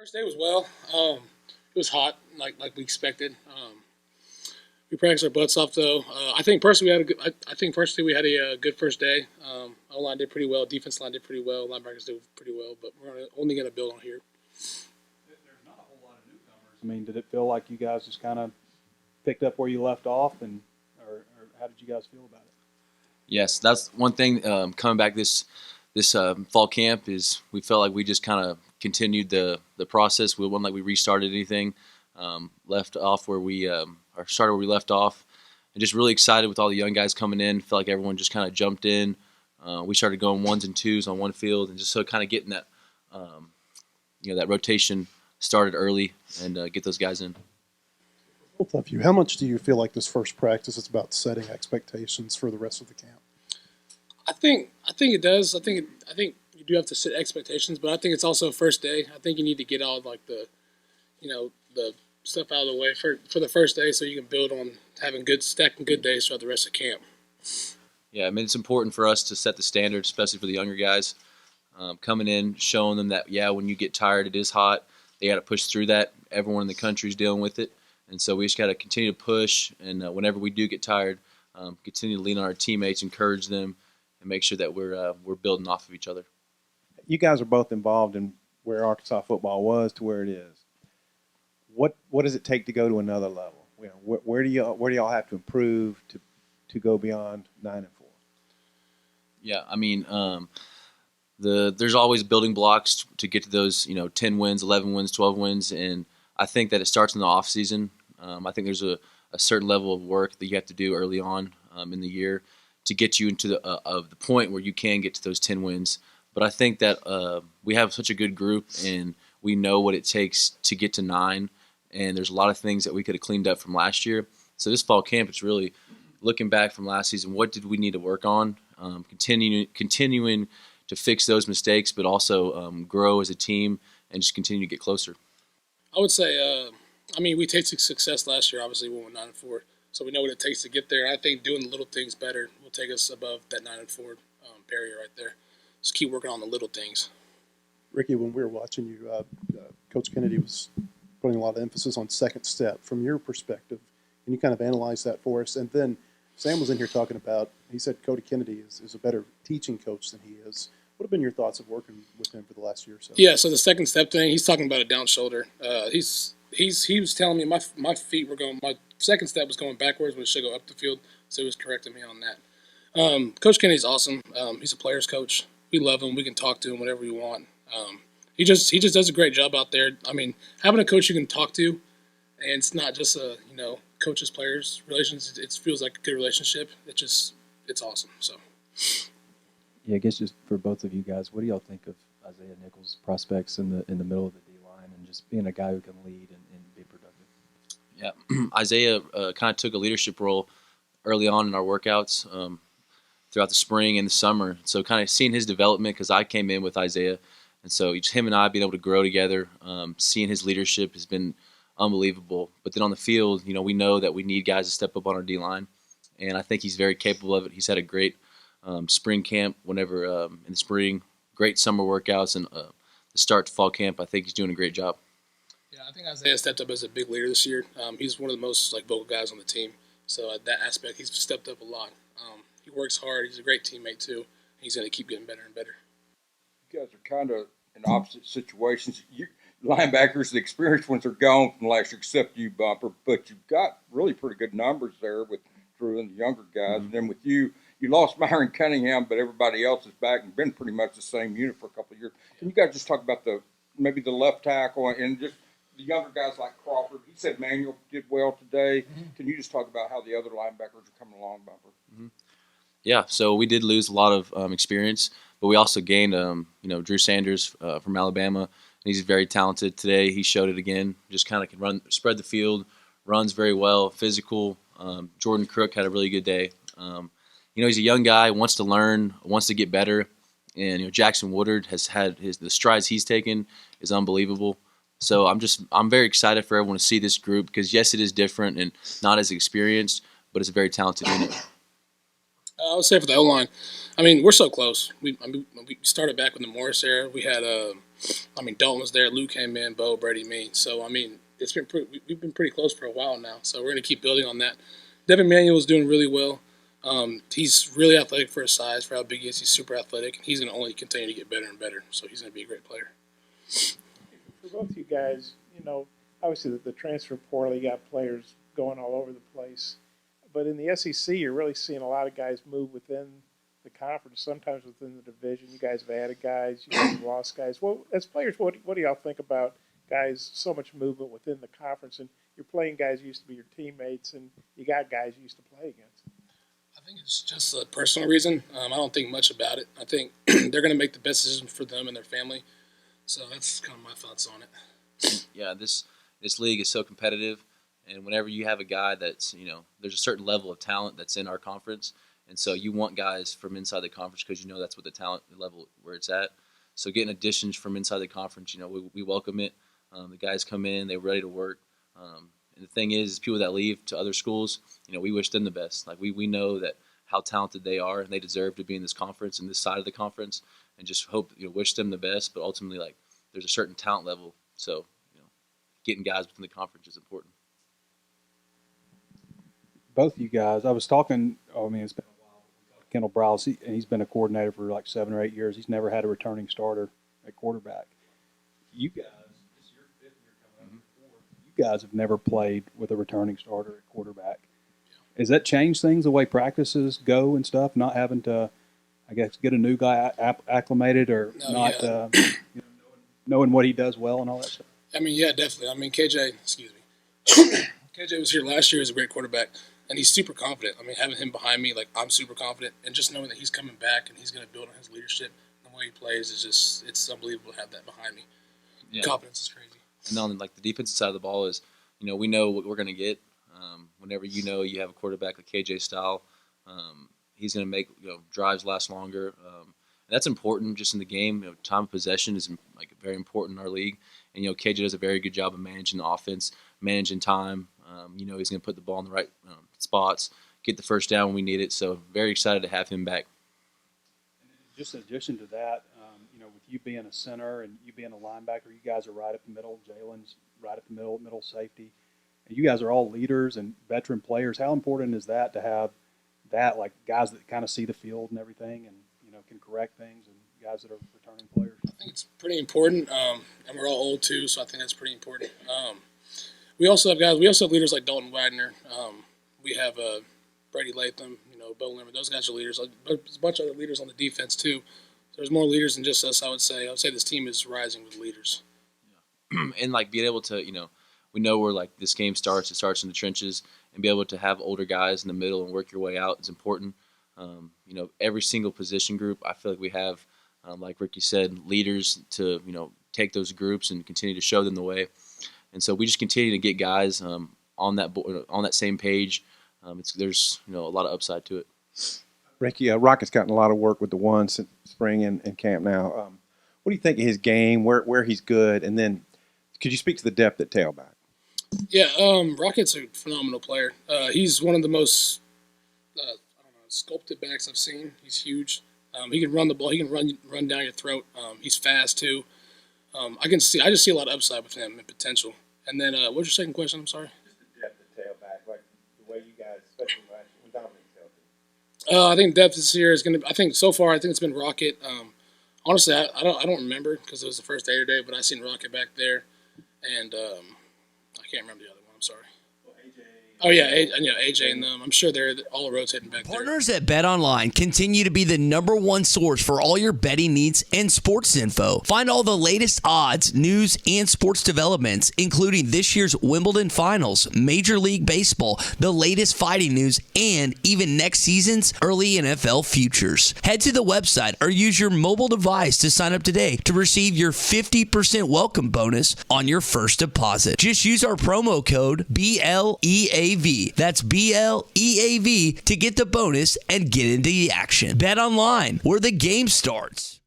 First day was well. It was hot, like we expected. We practiced our butts off though. I think personally we had a good. I think personally we had a good first day. O line did pretty well. Defense line did pretty well. Linebackers did pretty well. But we're only going to build on here. There's not a whole lot of newcomers. I mean, did it feel like you guys just kind of picked up where you left off, or how did you guys feel about it? Yes, that's one thing coming back this fall camp is we felt like we just kind of continued the process. We wasn't like we restarted anything, left off where we or started where we left off, and just really excited with all the young guys coming in. Felt like everyone just kind of jumped in. We started going ones and twos on one field, and just so kind of getting that that rotation started early and get those guys in. Both of you, how much do you feel like this first practice is about setting expectations for the rest of the camp? I think it does. I think you do have to set expectations, but I think it's also first day. I think you need to get all like the stuff out of the way for the first day, so you can build on having stacking good days throughout the rest of camp. Yeah, I mean it's important for us to set the standard, especially for the younger guys coming in, showing them that when you get tired, it is hot. They got to push through that. Everyone in the country is dealing with it, and so we just got to continue to push. And whenever we do get tired, continue to lean on our teammates, encourage them, and make sure that we're building off of each other. You guys are both involved in where Arkansas football was to where it is. What does it take to go to another level? Where do y'all have to improve to go beyond 9-4? Yeah, I mean, there's always building blocks to get to those 10 wins, 11 wins, 12 wins, and I think that it starts in the off season. I think there's a certain level of work that you have to do early on in the year to get you into the point where you can get to those 10 wins. But I think that we have such a good group, and we know what it takes to get to 9. And there's a lot of things that we could have cleaned up from last year. So this fall camp, it's really looking back from last season. What did we need to work on? Continuing to fix those mistakes, but also grow as a team and just continue to get closer. I would say, we tasted success last year. Obviously, we went 9-4, so we know what it takes to get there. And I think doing the little things better will take us above that 9-4 barrier right there. Just keep working on the little things. Ricky, when we were watching you, Coach Kennedy was putting a lot of emphasis on second step. From your perspective, can you kind of analyze that for us? And then Sam was in here talking about, he said Cody Kennedy is a better teaching coach than he is. What have been your thoughts of working with him for the last year or so? Yeah, so the second step thing, he's talking about a down shoulder. He was telling me my feet were going, my second step was going backwards when it should go up the field, so he was correcting me on that. Coach Kennedy's awesome. He's a player's coach. We love him. We can talk to him whenever we want. He just does a great job out there. I mean, having a coach you can talk to, and it's not just a coaches players relations. It feels like a good relationship. It's awesome. So. Yeah, I guess just for both of you guys, what do y'all think of Isaiah Nichols' prospects in the middle of the D line and just being a guy who can lead and be productive? Yeah, Isaiah kind of took a leadership role early on in our workouts throughout the spring and the summer. So kind of seeing his development, because I came in with Isaiah, and so just him and I being able to grow together, seeing his leadership has been unbelievable. But then on the field, we know that we need guys to step up on our D line, and I think he's very capable of it. He's had a great spring camp whenever in the spring, great summer workouts, and the start to fall camp. I think he's doing a great job. Yeah, I think Isaiah stepped up as a big leader this year. He's one of the most vocal guys on the team. So that aspect, he's stepped up a lot. He works hard. He's a great teammate too. He's going to keep getting better and better. You guys are kind of in opposite situations. Linebackers, the experienced ones are gone from last year, except you, Bumper. But you've got really pretty good numbers there with Drew and the younger guys. Mm-hmm. And then with you lost Myron Cunningham, but everybody else is back and been pretty much the same unit for a couple of years. Can you guys just talk about maybe the left tackle and just the younger guys like Crawford? He said Manuel did well today. Mm-hmm. Can you just talk about how the other linebackers are coming along, Bumper? Mm-hmm. Yeah, so we did lose a lot of experience, but we also gained, Drew Sanders from Alabama, and he's very talented today. He showed it again. Just kind of can spread the field, runs very well, physical. Jordan Crook had a really good day. He's a young guy, wants to learn, wants to get better, and Jackson Woodard has had the strides he's taken is unbelievable. So I'm very excited for everyone to see this group because yes, it is different and not as experienced, but it's a very talented unit. I would say for the O-line, I mean, we're so close. We started back with the Morris era. We had, Dalton was there, Lou came in, Bo, Brady, me. So, I mean, we've been pretty close for a while now. So we're going to keep building on that. Devin Manuel is doing really well. He's really athletic for his size, for how big he is. He's super athletic, and he's going to only continue to get better and better. So he's going to be a great player. For both you guys, obviously the transfer portal, you got players going all over the place. But in the SEC, you're really seeing a lot of guys move within the conference, sometimes within the division. You guys have added guys, you guys have lost guys. Well, as players, what do y'all think about guys, so much movement within the conference, and you're playing guys who used to be your teammates, and you got guys you used to play against? I think it's just a personal reason. I don't think much about it. I think they're going to make the best decision for them and their family. So that's kind of my thoughts on it. Yeah, this league is so competitive, and whenever you have a guy that's, there's a certain level of talent that's in our conference, and so you want guys from inside the conference because that's what the talent level where it's at. So getting additions from inside the conference, we welcome it. The guys come in, they're ready to work. And the thing is people that leave to other schools, we wish them the best. Like we know that how talented they are, and they deserve to be in this conference and this side of the conference, and just hope, wish them the best. But ultimately, there's a certain talent level. So, getting guys within the conference is important. Both of you guys, I was talking, it's been a while. Kendall Browse, and he's been a coordinator for like 7 or 8 years. He's never had a returning starter at quarterback. You guys, this is your 5th year coming up. You guys have never played with a returning starter at quarterback. Has that changed things, the way practices go and stuff, not having to, I guess, get a new guy acclimated or knowing what he does well and all that stuff? I mean, yeah, definitely. I mean, KJ was here last year as a great quarterback, and he's super confident. I mean, having him behind me, I'm super confident, and just knowing that he's coming back and he's going to build on his leadership, the way he plays is just, it's unbelievable to have that behind me. Yeah. Confidence is crazy. And on the defensive side of the ball is, we know what we're going to get. Whenever you have a quarterback like KJ style, he's going to make drives last longer. And that's important just in the game. Time of possession is very important in our league. And KJ does a very good job of managing the offense, managing time. He's going to put the ball in the right spots, get the first down when we need it. So very excited to have him back. Just in addition to that, with you being a center and you being a linebacker, you guys are right up the middle. Jalen's right up the middle safety. And you guys are all leaders and veteran players. How important is that to have that, like guys that kind of see the field and everything and, can correct things, and guys that are returning players? I think it's pretty important, and we're all old too, so I think that's pretty important. We also have leaders like Dalton Wagner. We have Brady Latham, Bo Limmer. Those guys are leaders. There's a bunch of other leaders on the defense too. There's more leaders than just us, I would say. I would say this team is rising with leaders. Yeah. And being able to, we know where this game starts. It starts in the trenches, and be able to have older guys in the middle and work your way out is important. Every single position group, I feel like we have, like Ricky said, leaders to take those groups and continue to show them the way. And so we just continue to get guys on that same page. There's a lot of upside to it. Ricky, Rocket's gotten a lot of work with the one since spring and camp now. What do you think of his game, where he's good, and then could you speak to the depth at tailback? Yeah, Rocket's a phenomenal player. He's one of the most sculpted backs I've seen. He's huge. He can run the ball. He can run down your throat. He's fast too. I just see a lot of upside with him and potential. And then, what's your second question? I'm sorry. Just the depth at tailback, like the way you guys, especially when Dominic's healthy. I think depth this year is going to. I think so far, I think it's been Rocket. Honestly, I don't remember because it was the first day today, but I seen Rocket back there, and I can't remember the other one. I'm sorry. Oh, yeah, AJ and them. I'm sure they're all rotating back there. Partners at BetOnline continue to be the #1 source for all your betting needs and sports info. Find all the latest odds, news, and sports developments, including this year's Wimbledon Finals, Major League Baseball, the latest fighting news, and even next season's early NFL futures. Head to the website or use your mobile device to sign up today to receive your 50% welcome bonus on your first deposit. Just use our promo code BLEAV. That's BLEAV to get the bonus and get into the action. Bet online, where the game starts.